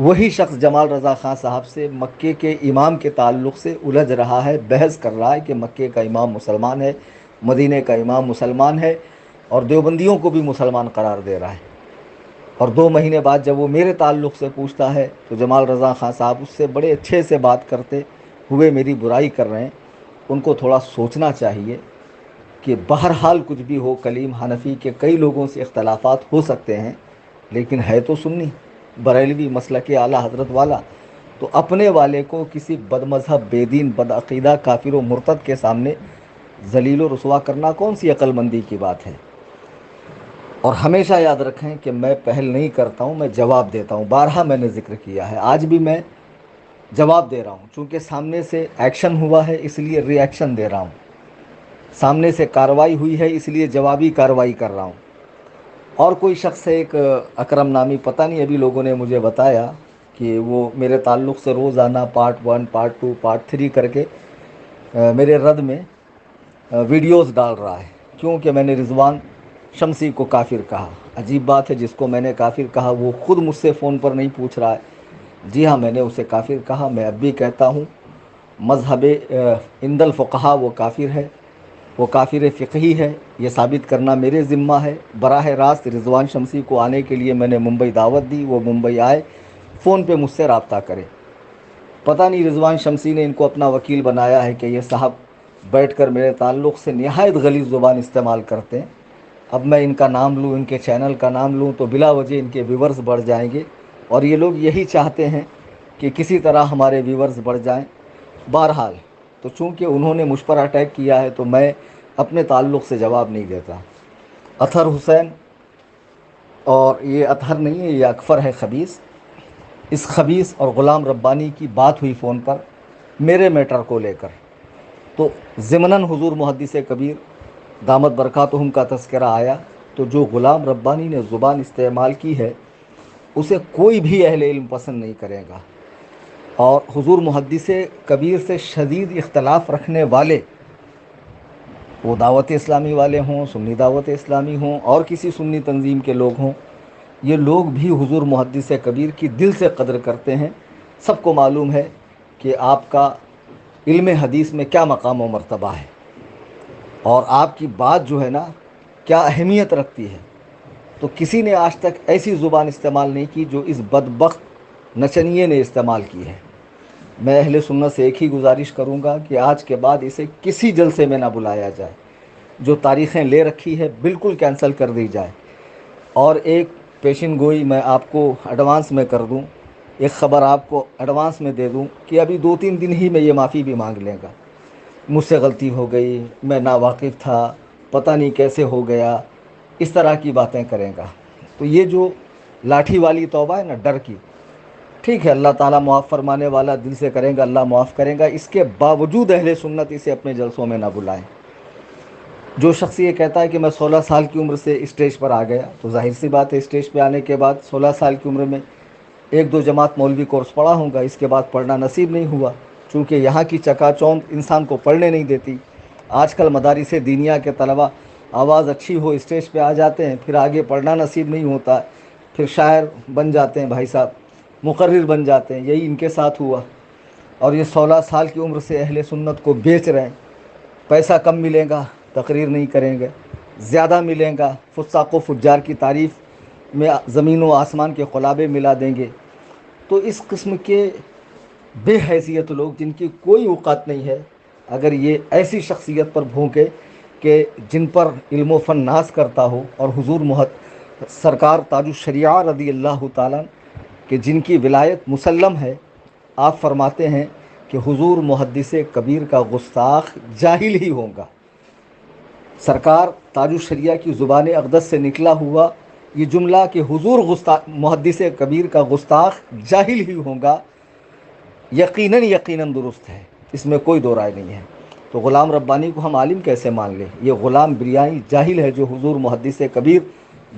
وہی شخص جمال رضا خان صاحب سے مکے کے امام کے تعلق سے الجھ رہا ہے، بحث کر رہا ہے کہ مکے کا امام مسلمان ہے، مدینے کا امام مسلمان ہے، اور دیوبندیوں کو بھی مسلمان قرار دے رہا ہے۔ اور 2 مہینے بعد جب وہ میرے تعلق سے پوچھتا ہے تو جمال رضا خان صاحب اس سے بڑے اچھے سے بات کرتے ہوئے میری برائی کر رہے ہیں۔ ان کو تھوڑا سوچنا چاہیے کہ بہرحال کچھ بھی ہو، کلیم حنفی کے کئی لوگوں سے اختلافات ہو سکتے ہیں، لیکن ہے تو سنی، بریلوی مسلک اعلیٰ حضرت والا۔ تو اپنے والے کو کسی بد مذہب، بے دین، بدعقیدہ کافر و مرتد کے سامنے ذلیل و رسوا کرنا کون سی عقل مندی کی بات ہے؟ اور ہمیشہ یاد رکھیں کہ میں پہل نہیں کرتا ہوں، میں جواب دیتا ہوں۔ بارہا میں نے ذکر کیا ہے، آج بھی میں جواب دے رہا ہوں، چونکہ سامنے سے ایکشن ہوا ہے اس لیے ری ایکشن دے رہا ہوں، سامنے سے کارروائی ہوئی ہے اس لیے جوابی کارروائی کر رہا ہوں۔ اور کوئی شخص ہے، ایک اکرم نامی، پتہ نہیں ابھی لوگوں نے مجھے بتایا کہ وہ میرے تعلق سے روزانہ پارٹ 1، پارٹ 2، پارٹ 3 کر کے میرے رد میں ویڈیوز ڈال رہا ہے، کیونکہ میں نے رضوان شمسی کو کافر کہا۔ عجیب بات ہے، جس کو میں نے کافر کہا وہ خود مجھ سے فون پر نہیں پوچھ رہا ہے۔ جی ہاں، میں نے اسے کافر کہا، میں اب بھی کہتا ہوں، مذہب عند الفقہا وہ کافر ہے، وہ کافر فقہی ہے، یہ ثابت کرنا میرے ذمہ ہے۔ براہ راست رضوان شمسی کو آنے کے لیے میں نے ممبئی دعوت دی، وہ ممبئی آئے، فون پہ مجھ سے رابطہ کرے۔ پتہ نہیں رضوان شمسی نے ان کو اپنا وکیل بنایا ہے کہ یہ صاحب بیٹھ کر میرے تعلق سے نہایت غلیظ زبان استعمال کرتے ہیں۔ اب میں ان کا نام لوں، ان کے چینل کا نام لوں تو بلا وجہ ان کے ویورز بڑھ جائیں گے، اور یہ لوگ یہی چاہتے ہیں کہ کسی طرح ہمارے ویورز بڑھ جائیں۔ بہرحال تو چونکہ انہوں نے مجھ پر اٹیک کیا ہے تو میں اپنے تعلق سے جواب نہیں دیتا۔ اطہر حسین، اور یہ اطہر نہیں ہے، یہ اکفر ہے خبیث، اس خبیث اور غلام ربانی کی بات ہوئی فون پر میرے میٹر کو لے کر، تو ضمناً حضور محدث کبیر دامت برکاتہم کا تذکرہ آیا، تو جو غلام ربانی نے زبان استعمال کی ہے اسے کوئی بھی اہل علم پسند نہیں کرے گا۔ اور حضور محدث کبیر سے شدید اختلاف رکھنے والے، وہ دعوت اسلامی والے ہوں، سنی دعوت اسلامی ہوں، اور کسی سنی تنظیم کے لوگ ہوں، یہ لوگ بھی حضور محدث کبیر کی دل سے قدر کرتے ہیں۔ سب کو معلوم ہے کہ آپ کا علم حدیث میں کیا مقام و مرتبہ ہے، اور آپ کی بات جو ہے نا کیا اہمیت رکھتی ہے۔ تو کسی نے آج تک ایسی زبان استعمال نہیں کی جو اس بدبخت نچنیے نے استعمال کی ہے۔ میں اہل سنت سے ایک ہی گزارش کروں گا کہ آج کے بعد اسے کسی جلسے میں نہ بلایا جائے، جو تاریخیں لے رکھی ہے بالکل کینسل کر دی جائے۔ اور ایک پیشن گوئی میں آپ کو ایڈوانس میں کر دوں، ایک خبر آپ کو ایڈوانس میں دے دوں کہ ابھی 2-3 دن ہی میں یہ معافی بھی مانگ لے گا، مجھ سے غلطی ہو گئی، میں ناواقف تھا، پتہ نہیں کیسے ہو گیا، اس طرح کی باتیں کرے گا۔ تو یہ جو لاٹھی والی توبہ ہے نا، ڈر کی، ٹھیک ہے، اللہ تعالیٰ معاف فرمانے والا، دل سے کریں گا اللہ معاف کرے گا، اس کے باوجود اہل سنت اسے اپنے جلسوں میں نہ بلائیں۔ جو شخص یہ کہتا ہے کہ میں 16 سال کی عمر سے اسٹیج پر آ گیا، تو ظاہر سی بات ہے اسٹیج پہ آنے کے بعد 16 سال کی عمر میں 1-2 جماعت مولوی کورس پڑھا ہوں گا، اس کے بعد پڑھنا نصیب نہیں ہوا، چونکہ یہاں کی چکا چوند انسان کو پڑھنے نہیں دیتی۔ آج کل مدارس دینیہ کے طلبہ آواز اچھی ہو اسٹیج پہ آ جاتے ہیں، پھر آگے پڑھنا نصیب نہیں ہوتا، پھر شاعر بن جاتے ہیں، بھائی صاحب مقرر بن جاتے ہیں، یہی ان کے ساتھ ہوا۔ اور یہ 16 سال کی عمر سے اہل سنت کو بیچ رہے ہیں، پیسہ کم ملے گا تقریر نہیں کریں گے، زیادہ ملے گا فساق و فجار کی تعریف میں زمین و آسمان کے قلابے ملا دیں گے۔ تو اس قسم کے بے حیثیت لوگ جن کی کوئی اوقات نہیں ہے، اگر یہ ایسی شخصیت پر بھونکے کہ جن پر علم و فن ناز کرتا ہو، اور حضور سرکار تاج الشریعہ رضی اللہ تعالیٰ کہ جن کی ولایت مسلم ہے، آپ فرماتے ہیں کہ حضور محدث کبیر کا گستاخ جاہل ہی ہوگا۔ سرکار تاج الشریعہ کی زبان اقدس سے نکلا ہوا یہ جملہ کہ حضور محدث کبیر کا گستاخ جاہل ہی ہوگا، یقیناً یقیناً درست ہے، اس میں کوئی دو رائے نہیں ہے۔ تو غلام ربانی کو ہم عالم کیسے مان لیں؟ یہ غلام بریانی جاہل ہے جو حضور محدث کبیر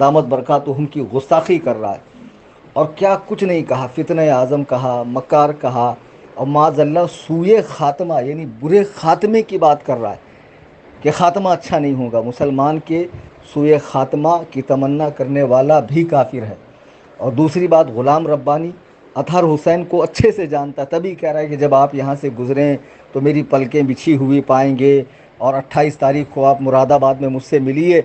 دامت برکاتہم کی گستاخی کر رہا ہے، اور کیا کچھ نہیں کہا، فتنہ اعظم کہا، مکار کہا، اور معاذ اللہ سوئے خاتمہ یعنی برے خاتمے کی بات کر رہا ہے کہ خاتمہ اچھا نہیں ہوگا۔ مسلمان کے سوئے خاتمہ کی تمنا کرنے والا بھی کافر ہے۔ اور دوسری بات، غلام ربانی اطہر حسین کو اچھے سے جانتا، تبھی کہہ رہا ہے کہ جب آپ یہاں سے گزریں تو میری پلکیں بچھی ہوئی پائیں گے، اور 28 تاریخ کو آپ مراد آباد میں مجھ سے ملیے۔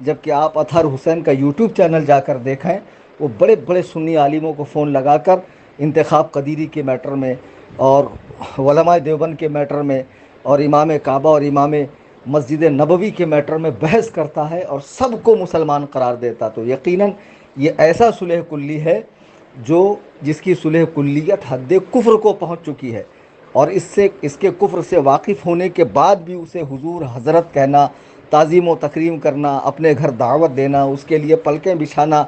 جبکہ آپ اطہر حسین کا یوٹیوب چینل جا کر دیکھیں، وہ بڑے بڑے سنی عالموں کو فون لگا کر انتخاب قدیری کے میٹر میں، اور علماء دیوبند کے میٹر میں، اور امام کعبہ اور امام مسجد نبوی کے میٹر میں بحث کرتا ہے اور سب کو مسلمان قرار دیتا۔ تو یقیناً یہ ایسا صلح کلی ہے جس کی صلح کلیت حد کفر کو پہنچ چکی ہے، اور اس کے کفر سے واقف ہونے کے بعد بھی اسے حضور حضرت کہنا، تعظیم و تکریم کرنا، اپنے گھر دعوت دینا، اس کے لیے پلکیں بچھانا،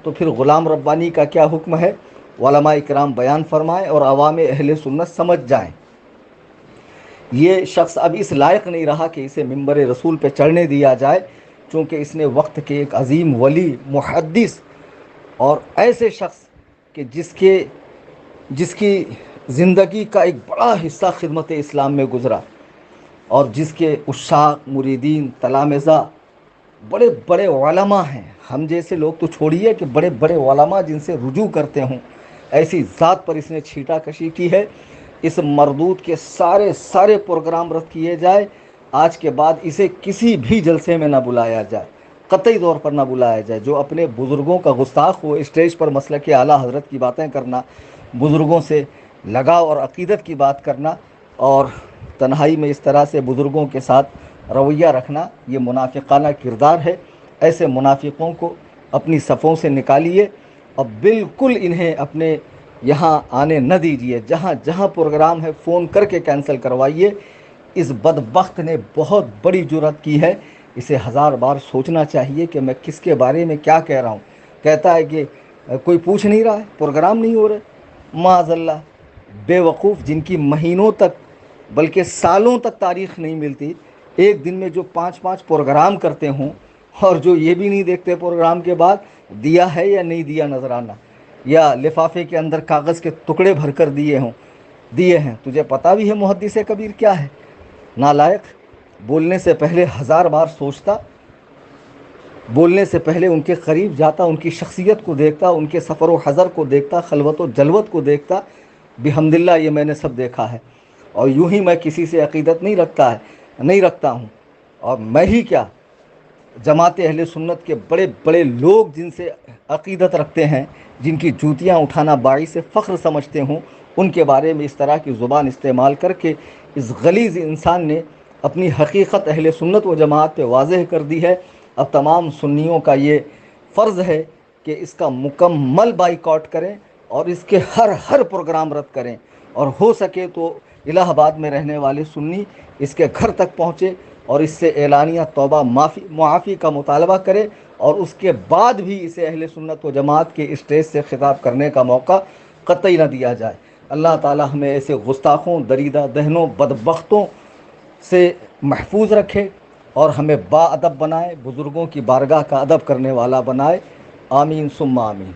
تو پھر غلام ربانی کا کیا حکم ہے؟ علماء اکرام بیان فرمائیں اور عوام اہل سنت سمجھ جائیں۔ یہ شخص اب اس لائق نہیں رہا کہ اسے منبر رسول پہ چڑھنے دیا جائے، چونکہ اس نے وقت کے ایک عظیم ولی، محدث اور ایسے شخص کہ جس کی زندگی کا ایک بڑا حصہ خدمت اسلام میں گزرا، اور جس کے عشاق، مریدین، تلامذہ بڑے بڑے علماء ہیں، ہم جیسے لوگ تو چھوڑیے کہ بڑے بڑے علماء جن سے رجوع کرتے ہوں، ایسی ذات پر اس نے چھیٹا کشی کی ہے۔ اس مردود کے سارے پروگرام رد کیے جائے، آج کے بعد اسے کسی بھی جلسے میں نہ بلایا جائے، قطعی طور پر نہ بلایا جائے۔ جو اپنے بزرگوں کا گستاخ ہو، اسٹیج پر مسلک اعلیٰ حضرت کی باتیں کرنا، بزرگوں سے لگاؤ اور عقیدت کی بات کرنا، اور تنہائی میں اس طرح سے بزرگوں کے ساتھ رویہ رکھنا، یہ منافقانہ کردار ہے۔ ایسے منافقوں کو اپنی صفوں سے نکالیے، اور بالکل انہیں اپنے یہاں آنے نہ دیجیے۔ جہاں جہاں پروگرام ہے فون کر کے کینسل کوائیے۔ اس بدبخت نے بہت بڑی جرات کی ہے، اسے 1000 بار سوچنا چاہیے کہ میں کس کے بارے میں کیا کہہ رہا ہوں۔ کہتا ہے کہ کوئی پوچھ نہیں رہا ہے، پروگرام نہیں ہو رہے۔ معاذ اللہ، بے وقوف جن کی مہینوں تک بلکہ سالوں تک تاریخ نہیں ملتی، ایک دن میں جو 5 پروگرام کرتے ہوں، اور جو یہ بھی نہیں دیکھتے پروگرام کے بعد دیا ہے یا نہیں دیا نذرانہ، یا لفافے کے اندر کاغذ کے ٹکڑے بھر کر دیے ہیں۔ تجھے پتہ بھی ہے محدث کبیر کیا ہے؟ نالائق، بولنے سے پہلے 1000 بار سوچتا، بولنے سے پہلے ان کے قریب جاتا، ان کی شخصیت کو دیکھتا، ان کے سفر و حضر کو دیکھتا، خلوت و جلوت کو دیکھتا۔ بحمداللہ یہ میں نے سب دیکھا ہے، اور یوں ہی میں کسی سے عقیدت نہیں رکھتا ہوں۔ اور میں ہی کیا، جماعت اہل سنت کے بڑے بڑے لوگ جن سے عقیدت رکھتے ہیں، جن کی جوتیاں اٹھانا باعث فخر سمجھتے ہوں، ان کے بارے میں اس طرح کی زبان استعمال کر کے اس غلیظ انسان نے اپنی حقیقت اہل سنت و جماعت پہ واضح کر دی ہے۔ اب تمام سنیوں کا یہ فرض ہے کہ اس کا مکمل بائیکاٹ کریں، اور اس کے ہر پروگرام رد کریں، اور ہو سکے تو الہ آباد میں رہنے والے سنی اس کے گھر تک پہنچے اور اس سے اعلانیہ توبہ معافی کا مطالبہ کرے، اور اس کے بعد بھی اسے اہل سنت و جماعت کے اسٹیج سے خطاب کرنے کا موقع قطعی نہ دیا جائے۔ اللہ تعالی ہمیں ایسے گستاخوں، دریدہ دہنوں، بدبختوں سے محفوظ رکھے، اور ہمیں با ادب بنائے، بزرگوں کی بارگاہ کا ادب کرنے والا بنائے۔ آمین ثم آمین۔